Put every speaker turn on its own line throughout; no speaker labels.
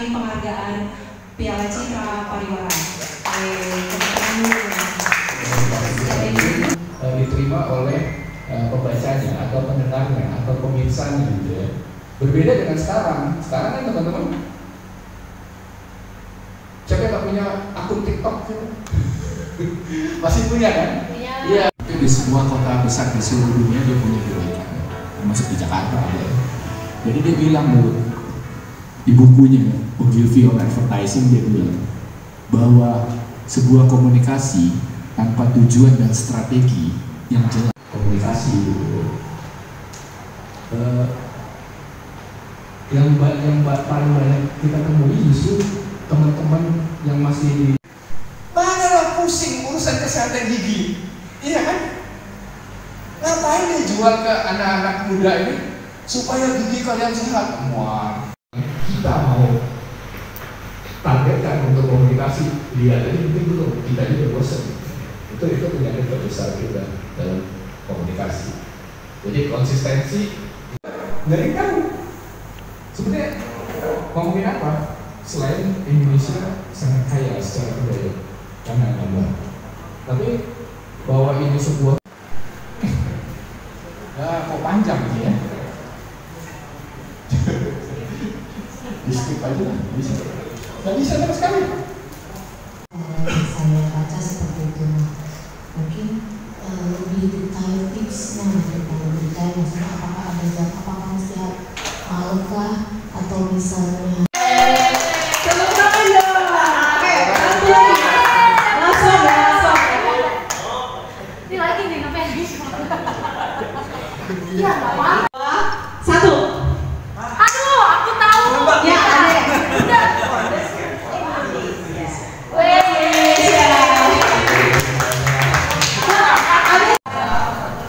kali penghargaan Piala Citra Pariwara.
Diterima oleh pembacanya atau pendengarnya atau pemirsanya gitu ya. Berbeda dengan sekarang. Sekarang kan teman-teman, siapa yang nggak punya akun TikTok? Masih punya kan? Iya. Itu di sebuah kota besar di seluruh dunia dia punya kegiatan, termasuk di Jakarta ya. Jadi dia bilang di bukunya Ogilvy on Advertising, dia bilang bahwa sebuah komunikasi tanpa tujuan dan strategi yang jelas, komunikasi yang paling banyak kita temui justru teman-teman yang masih di manalah pusing urusan kesehatan gigi, iya kan? Ngapain dia jual ke anak-anak muda ini supaya gigi kalian sehat? Semua kita mau targetkan untuk komunikasi, lihat aja mungkin belum, kita juga bosan. Itu penyakit terbesar kita dalam komunikasi. Jadi konsistensi dari tahu sebenarnya ngomongin apa selain Indonesia sangat kaya secara budaya karena agama, tapi bahwa ini sebuah kok panjang ini ya. Di skip aja lah, nggak bisa sama sekali.
Saya baca seperti itu, mungkin lebih detail tipsnya, lebih detail maksudnya apakah ada zat, apakah mesti malam kah atau misalnya.
Ini lagi nih namanya. Iya nggak apa-apa. Satu. Aduh, aku tahu. Ya, udah.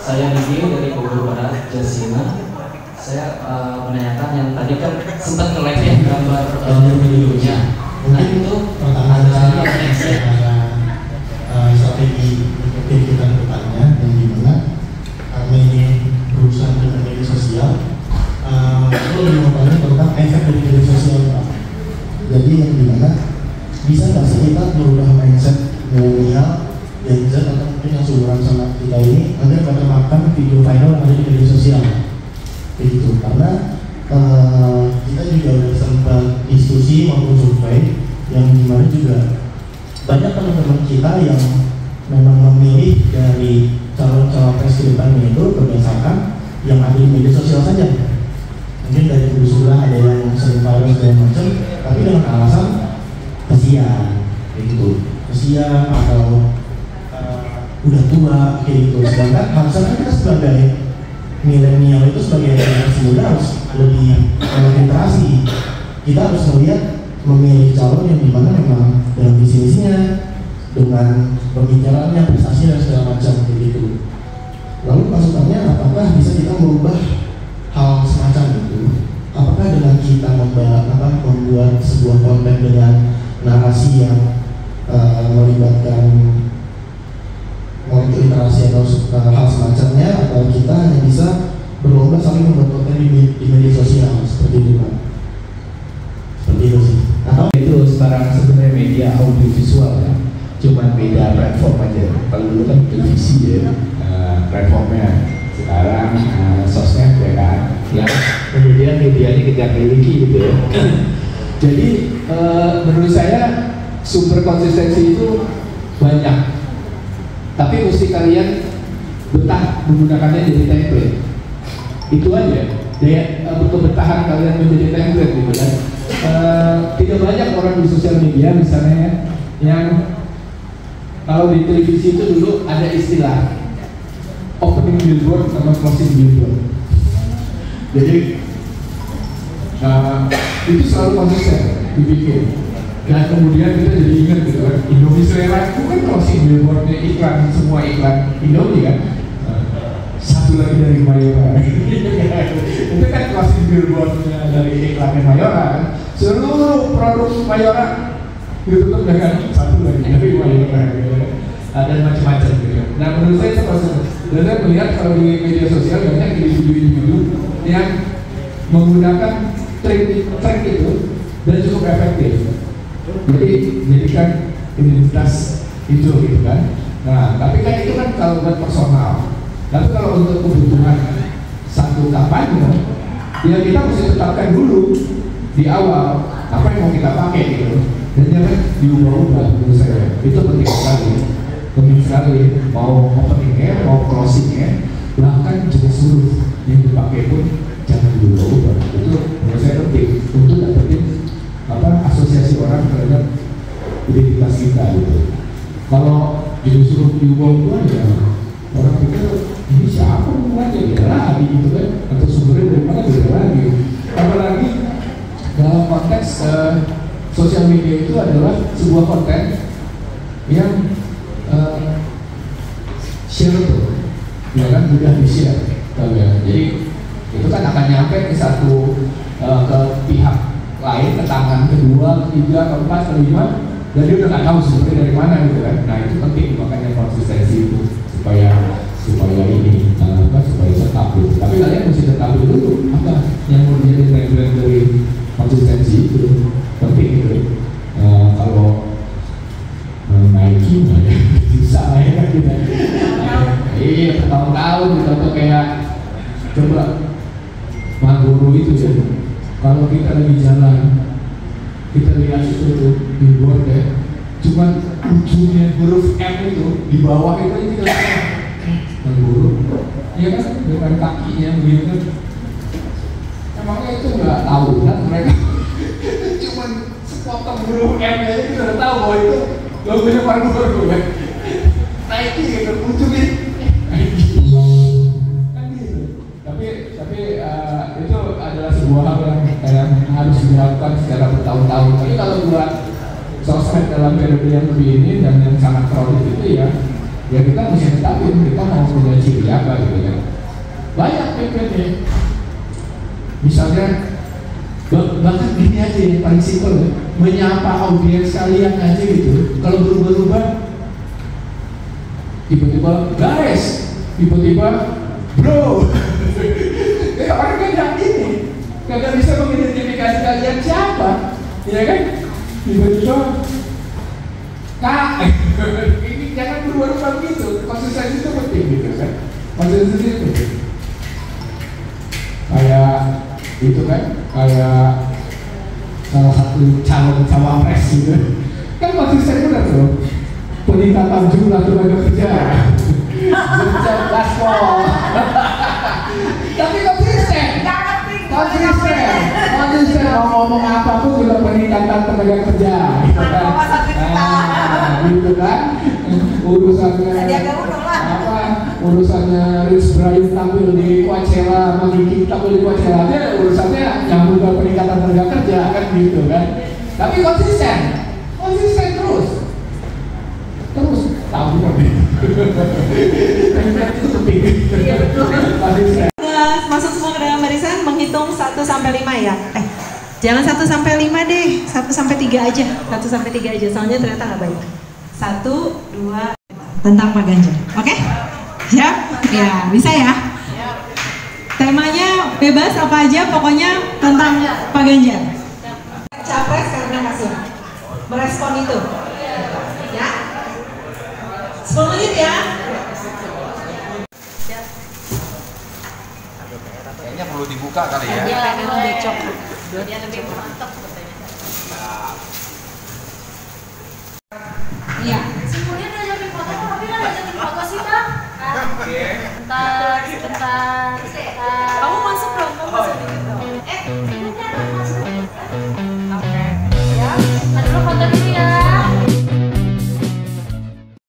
Saya Diki dari Bogor Barat, Jasina. Saya menanyakan yang tadi kan sempat nge-live ya gambar videonya. Nah itu ada
strategi marketing kita ke depannya, yang dimana kami ini berusaha dengan media sosial. Itu lebih membangun tentang efek dari media sosial, Pak. Jadi yang dimana bisa nggak sih kita merubah mindset milenial, Gen Z atau mungkin yang seumuran sama kita ini agar menerapkan video viral yang ada di media sosial, begitu. Karena kita juga udah sempat diskusi maupun survei yang dimana juga banyak teman-teman kita yang memang memilih dari calon-calon kedepannya itu berdasarkan yang ada di media sosial saja. Mungkin dari kubu sebelah ada yang sering viral segala macam, tapi dengan alasan kesian, begitu, kesian atau udah tua kayak gitu. Sedangkan harusnya kita sebagai milenial itu sebagai generasi muda harus lebih berinteraksi. Kita harus melihat memilih calon yang dimana memang dalam visi misinya, dengan pembicaranya, prestasi dan segala macam begitu. Lalu masukannya apakah bisa kita merubah hal semacam itu? Apakah dengan kita membuat sebuah konten dengan narasi yang melibatkan interaksi atau hal semacamnya, atau kita hanya bisa berlomba saling membuat konten di media sosial seperti itu, Pak? Seperti itu sih. Atau
itu sekarang sebenarnya media audiovisual kan, cuman beda platform aja. Kalau dulu kan televisi ya, platformnya. Sekarang sosmed ya kan, yang kemudian medianya kita miliki gitu ya. Jadi menurut saya sumber konsistensi itu banyak, tapi mesti kalian betah menggunakannya jadi template. Itu aja daya kebetahan kalian menjadi template gitu kan. Tidak banyak orang di sosial media misalnya yang kalau di televisi itu dulu ada istilah opening billboard sama closing billboard. Jadi itu selalu konsisten dibikin. Dan kemudian kita jadi ingat gitu kan, Indomie selera itu kan closing billboardnya iklan, semua iklan Indomie kan. Satu lagi dari Mayora. Itu kan closing billboardnya dari iklannya Mayora kan. Seluruh produk Mayora ditutup dengan satu lagi dari Mayora gitu. Dan macam-macam gitu. Nah menurut saya itu proses. Dan saya melihat kalau di media sosial banyak individu-individu yang menggunakan trik itu dan cukup efektif jadi kan identitas itu gitu kan. Nah, tapi kan itu kan kalau buat personal. Tapi kalau untuk kebutuhan satu kampanye, ya kita mesti tetapkan dulu di awal apa yang mau kita pakai gitu. Dan jangan diubah-ubah menurut saya. Itu penting sekali. Penting sekali. Mau openingnya, mau closingnya, bahkan jenis huruf yang dipakai pun jangan diubah-ubah. Itu menurut saya penting untuk dapetin asosiasi orang terhadap identitas kita gitu. Kalau jenis huruf diubah-ubah ya orang pikir ini siapa hubungannya, beda lagi gitu kan, atau sumbernya dari mana beda lagi. Apalagi dalam konteks sosial media itu adalah sebuah konten yang share tuh, ya kan, mudah di share, ya. Jadi itu kan akan nyampe ke ke pihak lain, ke tangan kedua, ketiga, keempat, kelima, dan dia udah nggak tahu sumbernya dari mana gitu kan. Nah itu penting, makanya konsistensi itu supaya ini supaya tetap gitu. Tapi kalian mesti tetap dulu apa yang mau jadi tagline dari konsistensi itu penting gitu. Kalau Nike ya bisa lah ya kita. Iya, tahun-tahun gitu, atau kayak coba Marlboro itu ya. Kalau kita lagi jalan, kita lihat itu tuh billboard ya, cuman ujungnya huruf M itu di bawah itu aja kita Marlboro, ya kan, dengan kakinya begitu kan. Emangnya itu nggak tahu kan mereka? Cuman sepotong huruf M aja kita udah tahu bahwa itu logonya Marlboro kan. Nike gitu, ujungnya kan gitu. Tapi itu adalah sebuah hal yang harus dilakukan secara bertahun-tahun. Tapi kalau buat sosmed dalam periode yang lebih ini dan yang sangat crowded itu ya kita mesti tetapin kita mau punya ciri apa gitu kan. Banyak nih, misalnya bahkan gini aja yang paling simpel ya, menyapa audiens kalian aja gitu. Kalau berubah-ubah, tiba-tiba guys, tiba-tiba bro. Orang kan yang ini kagak bisa mengidentifikasi kalian siapa, ya kan? Tiba-tiba kak, ini jangan berubah-ubah gitu. Konsistensi itu penting gitu kan? Konsistensi itu penting. Kayak itu kan, kayak salah satu calon cawapres gitu. Kan konsisten benar tuh. Peningkatan jumlah tenaga kerja, jumlah gaspol. Tapi konsisten ngomong apapun juga peningkatan tenaga kerja, gitu kan? Gitu kan? Urusannya Rich Brian tampil di Coachella, Maggie tampil di Coachella, dia urusannya nyambung ke peningkatan tenaga kerja kan gitu kan? Tapi konsisten terus tahu kan? Itu penting.
Iya betul. Masuk semua ke dalam barisan, menghitung 1 sampai 5 ya. Jangan 1 sampai 5 deh, 1 sampai 3 aja. 1 sampai 3 aja, soalnya ternyata nggak baik. 1, 2, tentang Pak Ganjar. Oke? Siap? Ya, bisa ya? Temanya bebas apa aja, pokoknya tentang Pak Ganjar. Capres karena masuk merespon itu. Ya? 10 menit ya.
Kayaknya perlu dibuka kali ya.
Dia memang becok. Dia lebih mantap katanya. Iya.
Semuanya diajakin foto, tapi kan diajakin foto sih Pak. Bentar.